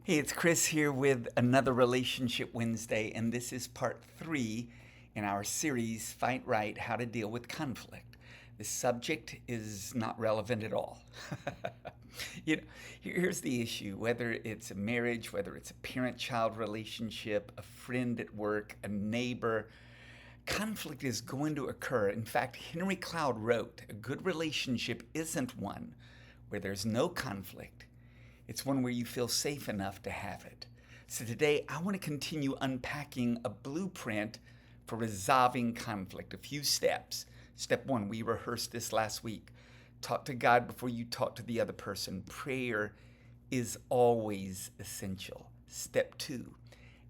Hey, it's Chris here with another Relationship Wednesday, and this is part 3 in our series, Fight Right, How to Deal with Conflict. The subject is not relevant at all. you know, here's the issue, whether it's a marriage, whether it's a parent-child relationship, a friend at work, a neighbor, conflict is going to occur. In fact, Henry Cloud wrote, a good relationship isn't one where there's no conflict. It's one where you feel safe enough to have it. So today, I want to continue unpacking a blueprint for resolving conflict, a few steps. Step 1, we rehearsed this last week. Talk to God before you talk to the other person. Prayer is always essential. Step 2,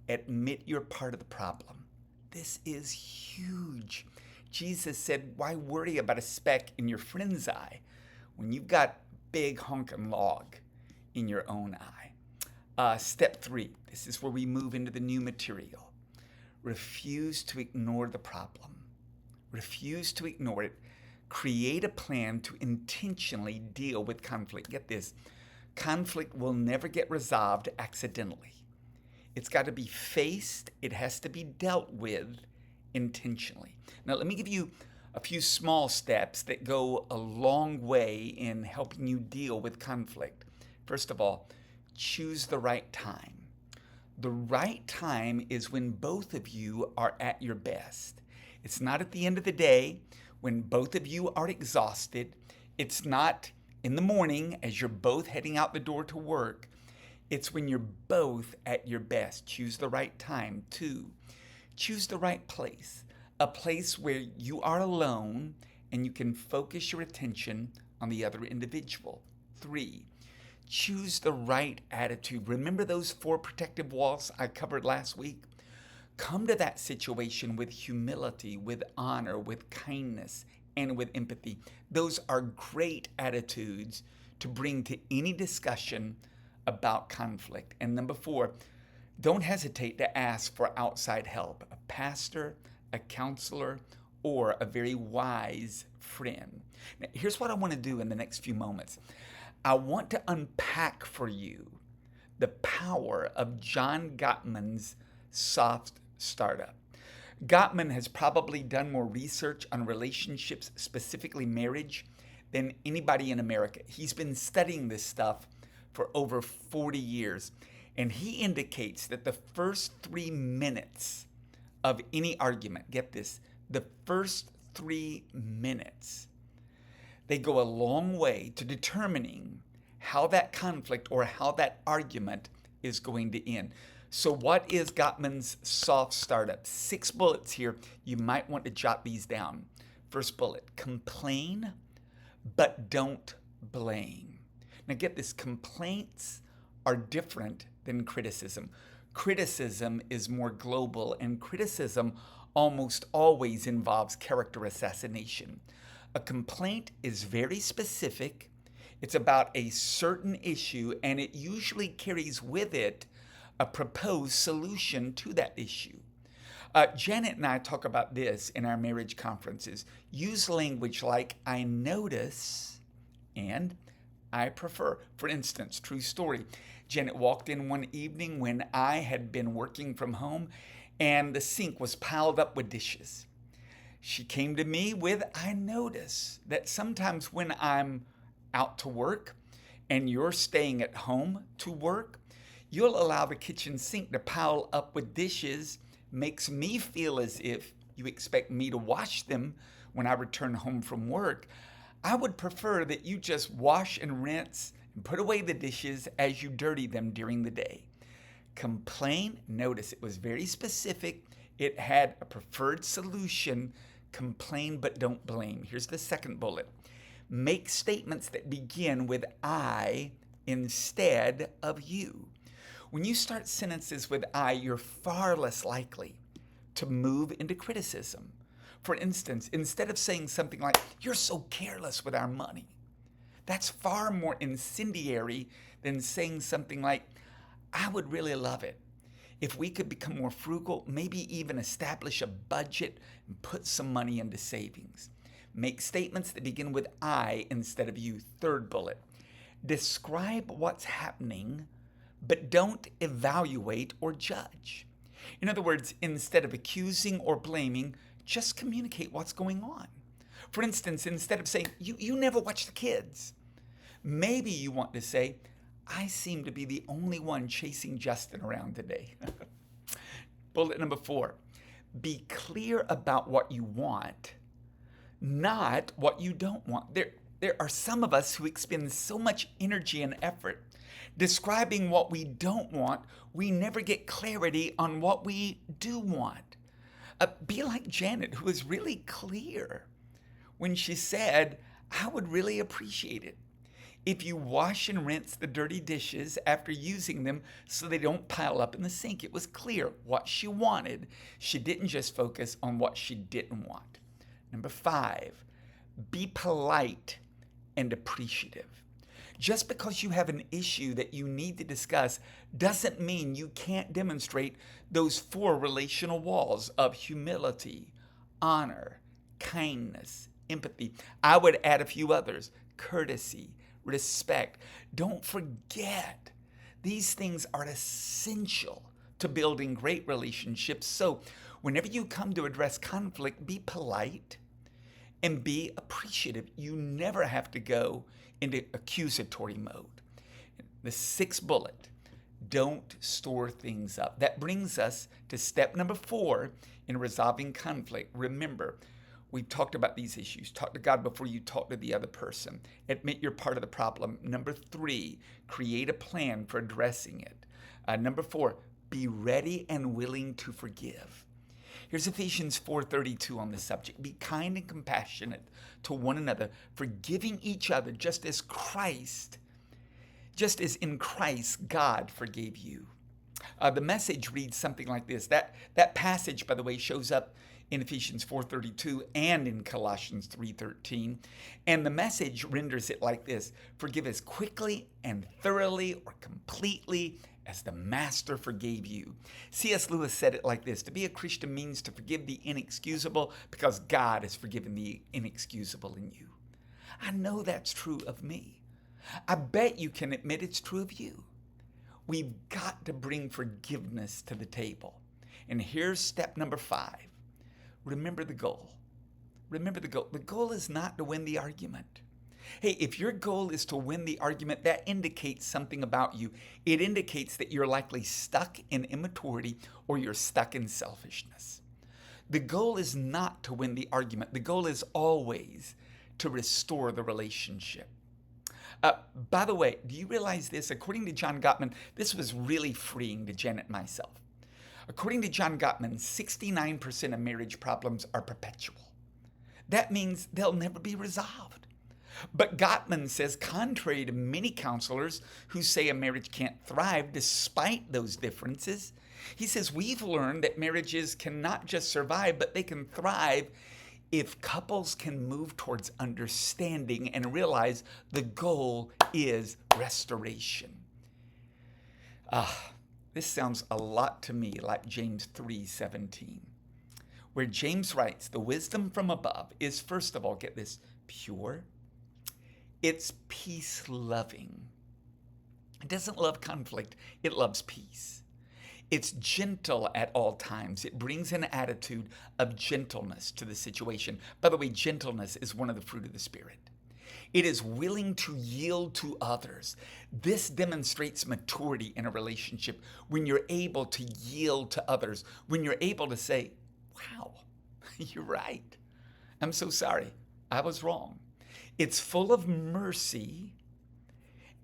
admit you're part of the problem. This is huge. Jesus said, why worry about a speck in your friend's eye when you've got big honking log in your own eye? Step 3, this is where we move into the new material. Refuse to ignore the problem. Refuse to ignore it. Create a plan to intentionally deal with conflict. Get this, conflict will never get resolved accidentally. It's got to be faced, it has to be dealt with intentionally. Now, let me give you a few small steps that go a long way in helping you deal with conflict. First of all, choose the right time. The right time is when both of you are at your best. It's not at the end of the day when both of you are exhausted. It's not in the morning as you're both heading out the door to work. It's when you're both at your best. Choose the right time. 2, choose the right place. A place where you are alone and you can focus your attention on the other individual. 3, choose the right attitude. Remember those 4 protective walls I covered last week? Come to that situation with humility, with honor, with kindness, and with empathy. Those are great attitudes to bring to any discussion about conflict. And number 4, don't hesitate to ask for outside help. A pastor, a counselor, or a very wise friend. Now, here's what I want to do in the next few moments. I want to unpack for you the power of John Gottman's soft startup. Gottman has probably done more research on relationships, specifically marriage, than anybody in America. He's been studying this stuff for over 40 years, and he indicates that the first 3 minutes of any argument, get this, the first 3 minutes, they go a long way to determining how that conflict or how that argument is going to end. So what is Gottman's soft startup? 6 bullets here. You might want to jot these down. First bullet, complain, but don't blame. Now get this, complaints are different than criticism. Criticism is more global, and criticism almost always involves character assassination. A complaint is very specific. It's about a certain issue, and it usually carries with it a proposed solution to that issue. Janet and I talk about this in our marriage conferences. Use language like, I notice, and I prefer. For instance, true story. Janet walked in one evening when I had been working from home, and the sink was piled up with dishes. She came to me with, I notice that sometimes when I'm out to work and you're staying at home to work, you'll allow the kitchen sink to pile up with dishes. Makes me feel as if you expect me to wash them when I return home from work. I would prefer that you just wash and rinse and put away the dishes as you dirty them during the day. Complain, notice it was very specific. It had a preferred solution. Complain, but don't blame. Here's the second bullet. Make statements that begin with I instead of you. When you start sentences with I, you're far less likely to move into criticism. For instance, instead of saying something like, you're so careless with our money, that's far more incendiary than saying something like, I would really love it if we could become more frugal, maybe even establish a budget and put some money into savings. Make statements that begin with I instead of you. Third bullet, describe what's happening but don't evaluate or judge. In other words, instead of accusing or blaming, just communicate what's going on. For instance, instead of saying, you never watch the kids, maybe you want to say, I seem to be the only one chasing Justin around today. Bullet number 4, be clear about what you want, not what you don't want. There are some of us who expend so much energy and effort describing what we don't want, we never get clarity on what we do want. Be like Janet, who was really clear when she said, I would really appreciate it if you wash and rinse the dirty dishes after using them so they don't pile up in the sink. It was clear what she wanted. She didn't just focus on what she didn't want. Number 5, be polite and appreciative. Just because you have an issue that you need to discuss doesn't mean you can't demonstrate those 4 relational walls of humility, honor, kindness, empathy. I would add a few others: courtesy, respect. Don't forget, these things are essential to building great relationships. So whenever you come to address conflict, be polite and be appreciative. You never have to go into accusatory mode. The 6th bullet, don't store things up. That brings us to step number 4 in resolving conflict. Remember, we've talked about these issues. Talk to God before you talk to the other person. Admit you're part of the problem. Number 3, create a plan for addressing it. Number 4, be ready and willing to forgive. Here's Ephesians 4:32 on the subject. Be kind and compassionate to one another, forgiving each other just as in Christ God forgave you. The Message reads something like this. That passage, by the way, shows up in Ephesians 4:32 and in Colossians 3:13. And the Message renders it like this: forgive as quickly and thoroughly or completely as the Master forgave you. C.S. Lewis said it like this: to be a Christian means to forgive the inexcusable because God has forgiven the inexcusable in you. I know that's true of me. I bet you can admit it's true of you. We've got to bring forgiveness to the table. And here's step number 5. Remember the goal. Remember the goal. The goal is not to win the argument. Hey, if your goal is to win the argument, that indicates something about you. It indicates that you're likely stuck in immaturity or you're stuck in selfishness. The goal is not to win the argument. The goal is always to restore the relationship. By the way, do you realize this? According to John Gottman, this was really freeing to Janet and myself. According to John Gottman, 69% of marriage problems are perpetual. That means they'll never be resolved. But Gottman says, contrary to many counselors who say a marriage can't thrive despite those differences, he says we've learned that marriages can not just survive, but they can thrive if couples can move towards understanding and realize the goal is restoration. This sounds a lot to me like James 3:17, where James writes, the wisdom from above is, first of all, get this, pure. It's peace-loving. It doesn't love conflict. It loves peace. It's gentle at all times. It brings an attitude of gentleness to the situation. By the way, gentleness is one of the fruit of the Spirit. It is willing to yield to others. This demonstrates maturity in a relationship when you're able to yield to others, when you're able to say, wow, you're right. I'm so sorry. I was wrong. It's full of mercy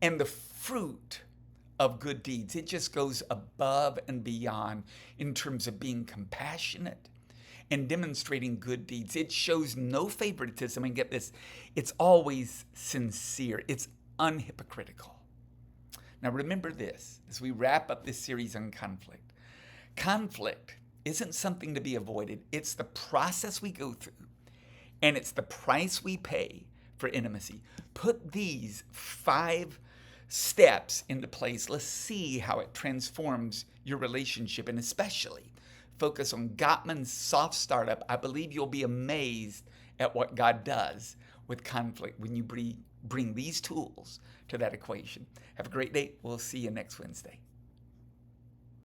and the fruit of good deeds. It just goes above and beyond in terms of being compassionate and demonstrating good deeds. It shows no favoritism. And get this, it's always sincere. It's unhypocritical. Now remember this, as we wrap up this series on conflict. Conflict isn't something to be avoided. It's the process we go through, and it's the price we pay for intimacy. Put these 5 steps into place. Let's see how it transforms your relationship, and especially focus on Gottman's soft startup. I believe you'll be amazed at what God does with conflict when you bring these tools to that equation. Have a great day. We'll see you next Wednesday.